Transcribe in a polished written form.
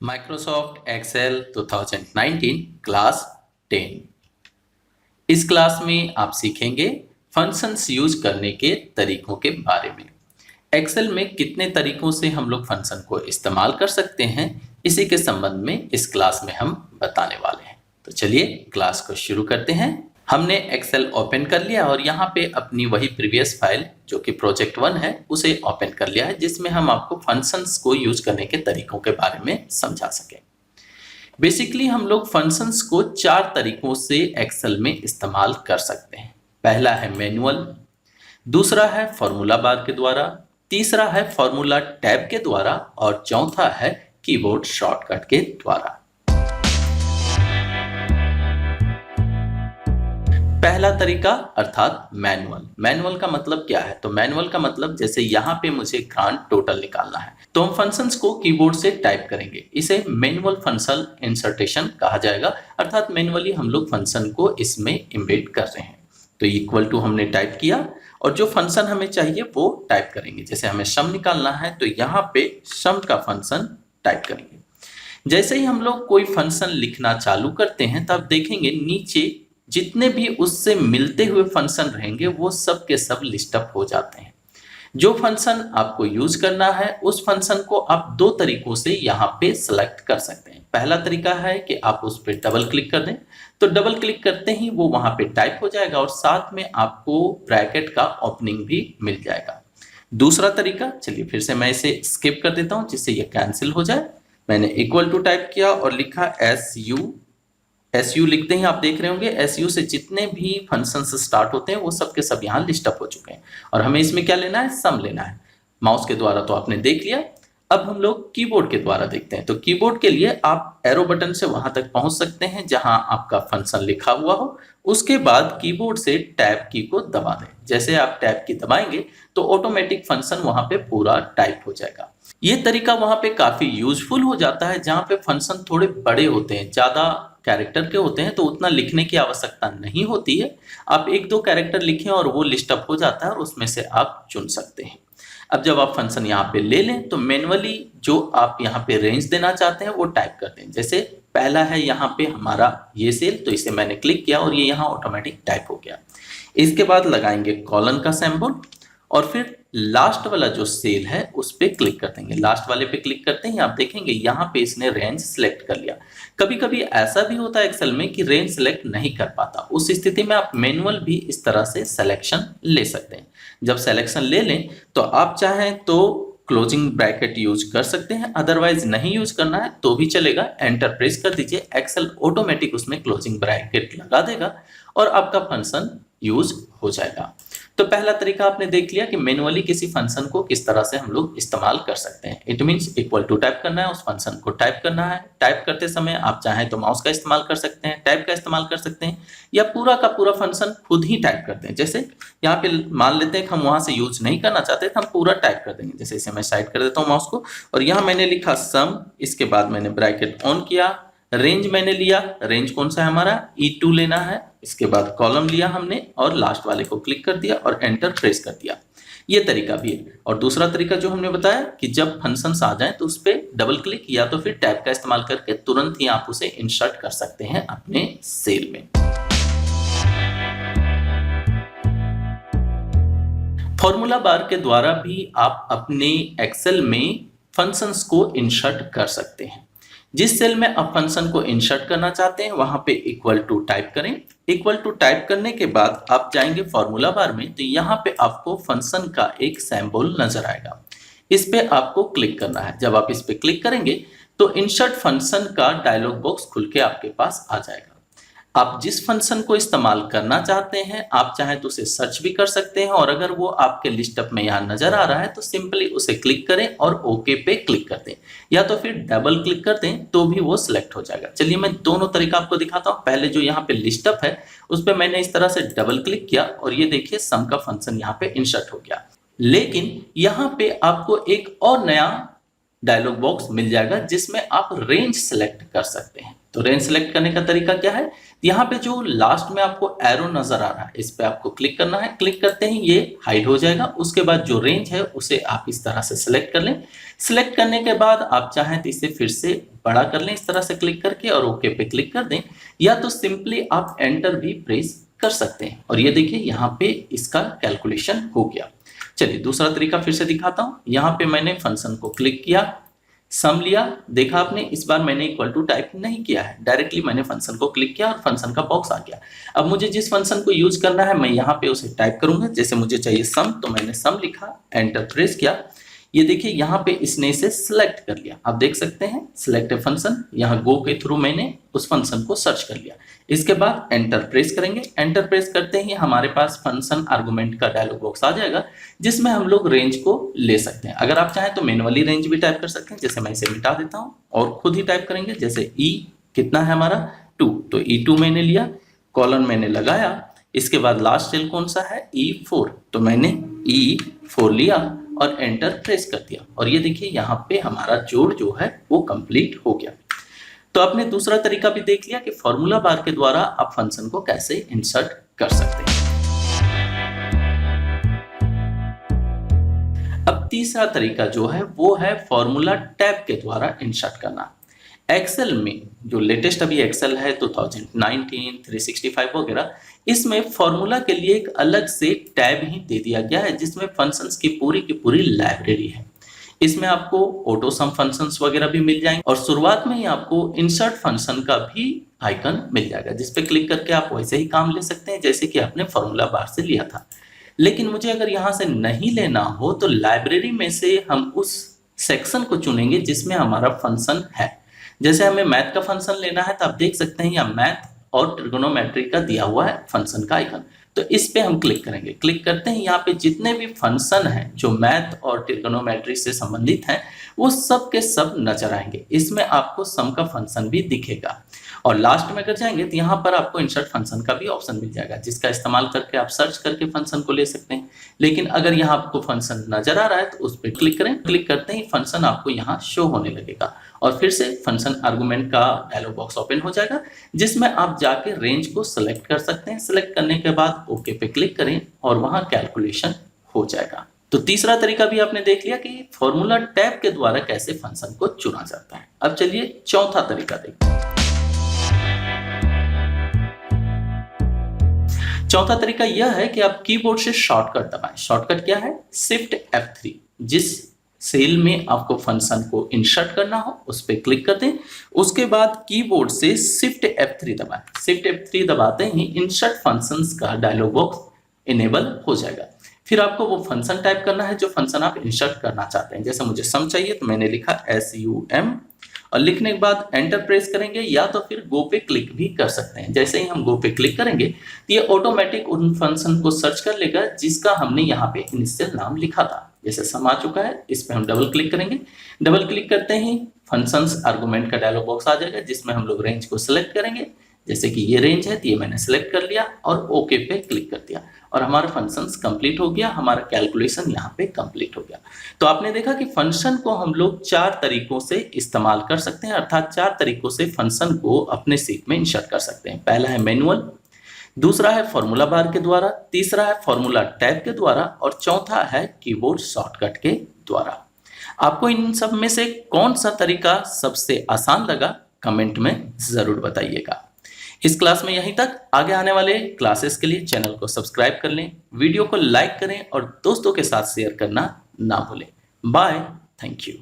Microsoft Excel 2019 class 10। इस class में आप सीखेंगे फंक्शंस यूज करने के तरीकों के बारे में। एक्सेल में कितने तरीकों से हम लोग फंक्शन को इस्तेमाल कर सकते हैं, इसी के संबंध में इस क्लास में हम बताने वाले हैं। तो चलिए क्लास को शुरू करते हैं। हमने एक्सेल ओपन कर लिया और यहाँ पे अपनी वही प्रीवियस फाइल जो कि प्रोजेक्ट 1 है उसे ओपन कर लिया है, जिसमें हम आपको फंक्शंस को यूज करने के तरीकों के बारे में समझा सकें। बेसिकली हम लोग फंक्शंस को 4 तरीकों से एक्सेल में इस्तेमाल कर सकते हैं। पहला है मैनुअल, दूसरा है फॉर्मूला बार के द्वारा, तीसरा है फॉर्मूला टैब के द्वारा और चौथा है कीबोर्ड शॉर्टकट के द्वारा। पहला तरीका अर्थात मैनुअल। मैनुअल का मतलब क्या है? तो मैनुअल का मतलब जैसे यहाँ पे मुझे ग्रांड टोटल निकालना है तो हम फंक्शंस को कीबोर्ड से टाइप करेंगे। इसे मैनुअल फंक्शन इंसर्टेशन कहा जाएगा, अर्थात मैनुअली हम लोग फंक्शन को इसमें इम्बेड कर रहे हैं। तो इक्वल टू हमने टाइप किया और जो फंक्शन हमें चाहिए वो टाइप करेंगे। जैसे हमें सम निकालना है तो यहाँ पे सम का फंक्शन टाइप करेंगे। जैसे ही हम लोग कोई फंक्शन लिखना चालू करते हैं तब देखेंगे नीचे जितने भी उससे मिलते हुए फंक्शन रहेंगे वो सब के सब लिस्ट अप हो जाते हैं। जो फंक्शन आपको यूज करना है उस फंक्शन को आप 2 तरीकों से यहाँ पे सिलेक्ट कर सकते हैं। पहला तरीका है कि आप उस पर डबल क्लिक कर दें, तो डबल क्लिक करते ही वो वहां पे टाइप हो जाएगा और साथ में आपको ब्रैकेट का ओपनिंग भी मिल जाएगा। दूसरा तरीका, चलिए फिर से मैं इसे स्किप कर देता हूं जिससे ये कैंसिल हो जाए। मैंने इक्वल टू टाइप किया और लिखा एस यू लिखते ही आप देख रहे होंगे एस यू से जितने भी फंक्शन स्टार्ट होते हैं वो सब के सब यहाँ लिस्ट अप हो चुके हैं और हमें इसमें क्या लेना है? सम लेना है। माउस के द्वारा तो आपने देख लिया, अब हम लोग कीबोर्ड के द्वारा देखते हैं। तो कीबोर्ड के लिए आप एरो बटन से वहां तक पहुंच सकते हैं जहां आपका फंक्शन लिखा हुआ हो। उसके बाद कीबोर्ड से टैब की को दबा दें। जैसे आप टैब की दबाएंगे तो ऑटोमेटिक फंक्शन वहां पे पूरा टाइप हो जाएगा। ये तरीका वहां पे काफी यूजफुल हो जाता है जहां पे फंक्शन थोड़े बड़े होते हैं, ज्यादा कैरेक्टर के होते हैं, तो उतना लिखने की आवश्यकता नहीं होती है। आप 1-2 कैरेक्टर लिखें और वो लिस्ट अप हो जाता है और उसमें से आप चुन सकते हैं। अब जब आप फंक्शन यहाँ पे ले लें तो मैनुअली जो आप यहाँ पे रेंज देना चाहते हैं वो टाइप कर दें। जैसे पहला है यहाँ पे हमारा ये सेल, तो इसे मैंने क्लिक किया और ये यहाँ ऑटोमेटिक टाइप हो गया। इसके बाद लगाएंगे कॉलन का सिंबल और फिर लास्ट वाला जो सेल है उस पे क्लिक कर देंगे। लास्ट वाले पे क्लिक करते ही आप देखेंगे यहाँ पे इसने रेंज सिलेक्ट कर लिया। कभी कभी ऐसा भी होता है एक्सेल में कि रेंज सिलेक्ट नहीं कर पाता, उस स्थिति में आप मैनुअल भी इस तरह से सिलेक्शन ले सकते हैं। जब सिलेक्शन ले लें तो आप चाहें तो क्लोजिंग ब्रैकेट यूज कर सकते हैं, अदरवाइज नहीं यूज करना है तो भी चलेगा। एंटर प्रेस कर दीजिए, एक्सेल ऑटोमेटिक उसमें क्लोजिंग ब्रैकेट लगा देगा और आपका फंक्शन यूज हो जाएगा। तो पहला तरीका आपने देख लिया कि मैनुअली किसी फंक्शन को किस तरह से हम लोग इस्तेमाल कर सकते हैं। It means equal to type करना है, उस फंक्शन को टाइप करना है। टाइप करते समय आप चाहें तो माउस का इस्तेमाल कर सकते हैं, टैब का इस्तेमाल कर सकते हैं या पूरा का पूरा फंक्शन खुद ही टाइप करते हैं। जैसे यहाँ पे मान लेते हैं कि हम वहां से यूज नहीं करना चाहते तो हम पूरा टाइप कर देंगे। जैसे इसे मैं साइड कर देता हूँ माउस को और यहाँ मैंने लिखा सम, इसके बाद मैंने ब्रैकेट ऑन किया, रेंज मैंने लिया, रेंज कौन सा है हमारा? E2 लेना है। इसके बाद कॉलम लिया हमने और लास्ट वाले को क्लिक कर दिया और एंटर प्रेस कर दिया। ये तरीका भी है। और दूसरा तरीका जो हमने बताया कि जब फंक्शंस आ जाएं तो उस पर डबल क्लिक या तो फिर टैब का इस्तेमाल करके तुरंत ही आप उसे इंसर्ट कर सकते हैं अपने सेल में। फॉर्मूला बार के द्वारा भी आप अपने एक्सेल में फंक्शंस को इंसर्ट कर सकते हैं। जिस सेल में आप फंक्शन को इंसर्ट करना चाहते हैं वहां पे इक्वल टू टाइप करें। इक्वल टू टाइप करने के बाद आप जाएंगे फॉर्मूला बार में तो यहाँ पे आपको फंक्शन का एक सिंबल नजर आएगा, इस पे आपको क्लिक करना है। जब आप इस पे क्लिक करेंगे तो इंसर्ट फंक्शन का डायलॉग बॉक्स खुल के आपके पास आ जाएगा। आप जिस फंक्शन को इस्तेमाल करना चाहते हैं आप चाहें तो उसे सर्च भी कर सकते हैं और अगर वो आपके लिस्ट अप में यहाँ नजर आ रहा है तो सिंपली उसे क्लिक करें और ओके पे क्लिक कर दें या तो फिर डबल क्लिक कर दें तो भी वो सिलेक्ट हो जाएगा। चलिए मैं दोनों तरीका आपको दिखाता हूँ। पहले जो यहाँ पे लिस्ट अप है उस पर मैंने इस तरह से डबल क्लिक किया और ये देखिए सम का फंक्शन यहाँ पे इंसर्ट हो गया। लेकिन यहाँ पे आपको एक और नया डायलॉग बॉक्स मिल जाएगा जिसमें आप रेंज सेलेक्ट कर सकते हैं। तो रेंज सेलेक्ट करने का तरीका क्या है? यहाँ पे जो लास्ट में आपको एरो नजर आ रहा है इस पे आपको क्लिक करना है। क्लिक करते ही ये हाइड हो जाएगा। उसके बाद जो रेंज है उसे आप इस तरह से सिलेक्ट कर लें। सिलेक्ट करने के बाद आप चाहें तो इसे फिर से बड़ा कर लें इस तरह से क्लिक करके और ओके पे क्लिक कर दें, या तो सिंपली आप एंटर भी प्रेस कर सकते हैं और ये देखिए यहाँ पे इसका कैलकुलेशन हो गया। चलिए दूसरा तरीका फिर से दिखाता हूँ। यहाँ पे मैंने फंक्शन को क्लिक किया, सम लिया, देखा आपने इस बार मैंने इक्वल टू टाइप नहीं किया है, डायरेक्टली मैंने फंक्शन को क्लिक किया और फंक्शन का बॉक्स आ गया। अब मुझे जिस फंक्शन को यूज करना है मैं यहाँ पे उसे टाइप करूंगा। जैसे मुझे चाहिए सम, तो मैंने सम लिखा, एंटर प्रेस किया। ये देखिए यहाँ पे इसने इसे सिलेक्ट कर लिया। आप देख सकते हैं सिलेक्ट ए फंक्शन, यहाँ गो के थ्रू मैंने उस फंक्शन को सर्च कर लिया। इसके बाद एंटर प्रेस करेंगे। एंटर प्रेस करते ही हमारे पास फंक्शन आर्गुमेंट का डायलॉग बॉक्स आ जाएगा, जिसमें हम लोग रेंज को ले सकते हैं। अगर आप चाहें तो मैनुअली रेंज भी टाइप कर सकते हैं। जैसे मैं इसे मिटा देता हूं और खुद ही टाइप करेंगे। जैसे ई कितना है हमारा 2, तो E2 मैंने लिया, कॉलन मैंने लगाया। इसके बाद लास्ट सेल कौन सा है E4, तो मैंने E4 लिया और एंटर प्रेस कर दिया और ये देखिए यहाँ पे हमारा जोड़ जो है वो कंप्लीट हो गया। तो आपने दूसरा तरीका भी देख लिया कि फॉर्मूला बार के द्वारा आप फंक्शन को कैसे इंसर्ट कर सकते हैं। अब तीसरा तरीका जो है वो है फॉर्मूला टैब के द्वारा इंसर्ट करना। एक्सेल में जो लेटेस्ट अभी एक्सेल है 2019, 365 वगैरह, इसमें फॉर्मूला के लिए एक अलग से टैब ही दे दिया गया है जिसमें फंक्शंस की पूरी लाइब्रेरी है। इसमें आपको ऑटो सम फंक्शंस वगैरह भी मिल जाएंगे और शुरुआत में ही आपको इंसर्ट फंक्शन का भी आइकन मिल जाएगा, जिस पे क्लिक करके आप वैसे ही काम ले सकते हैं जैसे कि आपने फॉर्मूला बार से लिया था। लेकिन मुझे अगर यहाँ से नहीं लेना हो तो लाइब्रेरी में से हम उस सेक्शन को चुनेंगे जिसमें हमारा फंक्शन है। जैसे हमें मैथ का फंक्शन लेना है तो आप देख सकते हैं यहाँ मैथ और ट्रिगोनोमेट्री का दिया हुआ है फंक्शन का आइकन, तो इस पे हम क्लिक करेंगे। क्लिक करते हैं यहाँ पे जितने भी फंक्शन हैं जो मैथ और ट्रिगोनोमेट्री से संबंधित हैं वो सब के सब नजर आएंगे। इसमें आपको सम का फंक्शन भी दिखेगा और लास्ट में अगर जाएंगे तो यहाँ पर आपको इंसर्ट फंक्शन का भी ऑप्शन मिल जाएगा, जिसका इस्तेमाल करके आप सर्च करके फंक्शन को ले सकते हैं। लेकिन अगर यहाँ आपको फंक्शन नजर आ रहा है तो उस पर क्लिक करें। क्लिक करते ही फंक्शन आपको यहाँ शो होने लगेगा और फिर से फंक्शन आर्गुमेंट का डायलॉग बॉक्स ओपन हो जाएगा, जिसमें आप जाके रेंज को सिलेक्ट कर सकते हैं। सिलेक्ट करने के बाद ओके पे क्लिक करें और वहां कैलकुलेशन हो जाएगा। तो तीसरा तरीका भी आपने देख लिया कि फॉर्मूला टैब के द्वारा कैसे फंक्शन को चुना जाता है। अब चलिए चौथा तरीका देखते हैं। चौथा तरीका यह है कि आप कीबोर्ड से शॉर्टकट दबाएं। शॉर्टकट क्या है? Shift F3। जिस सेल में आपको फंक्शन को इंसर्ट करना हो उस पर क्लिक कर दें। उसके बाद कीबोर्ड से शिफ्ट F3 दबाएं। शिफ्ट F3 दबाते ही इंसर्ट फंक्शंस का डायलॉग बॉक्स इनेबल हो जाएगा। फिर आपको वो फंक्शन टाइप करना है जो फंक्शन आप इंसर्ट करना चाहते हैं। जैसे मुझे सम चाहिए तो मैंने लिखा SUM और लिखने के बाद एंटर प्रेस करेंगे, या तो फिर गो पे क्लिक भी कर सकते हैं। जैसे ही हम गो पे क्लिक करेंगे तो ये ऑटोमेटिक उन फंक्शन को सर्च कर लेगा जिसका हमने यहाँ पे इनिशियल नाम लिखा था। जैसे सम आ चुका है, इस पे हम डबल क्लिक करेंगे। डबल क्लिक करते ही फंक्शंस आर्गुमेंट का डायलॉग बॉक्स आ जाएगा, जिसमें हम लोग रेंज को सिलेक्ट करेंगे। जैसे कि ये रेंज है तो ये मैंने सिलेक्ट कर लिया और ओके पे क्लिक कर दिया और हमारा फंक्शंस कंप्लीट हो गया। हमारा कैलकुलेशन यहाँ पे कंप्लीट हो गया। तो आपने देखा कि फंक्शन को हम लोग 4 तरीकों से इस्तेमाल कर सकते हैं, अर्थात 4 तरीकों से फंक्शन को अपने सीट में इंसर्ट कर सकते हैं। पहला है मैनुअल, दूसरा है फॉर्मूला बार के द्वारा, तीसरा है फॉर्मूला टैब के द्वारा और चौथा है कीबोर्ड शॉर्टकट के द्वारा। आपको इन सब में से कौन सा तरीका सबसे आसान लगा कमेंट में जरूर बताइएगा। इस क्लास में यहीं तक। आगे आने वाले क्लासेस के लिए चैनल को सब्सक्राइब कर लें, वीडियो को लाइक करें और दोस्तों के साथ शेयर करना ना भूलें। Bye, thank you.